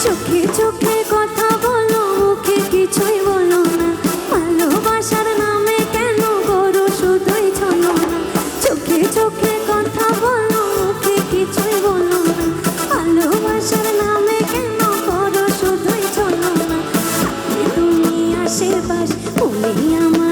চোখে চোখে কথা বলো, মুখে কিছুই বলো না। ভালোবাসার নামে কেন করো শুধুই ছলনা? চোখে চোখে কথা বলো, মুখে কিছুই বলো না। ভালোবাসার নামে কেন করো শুধুই ছলনা? তুমি আশেপাশ বলি আমার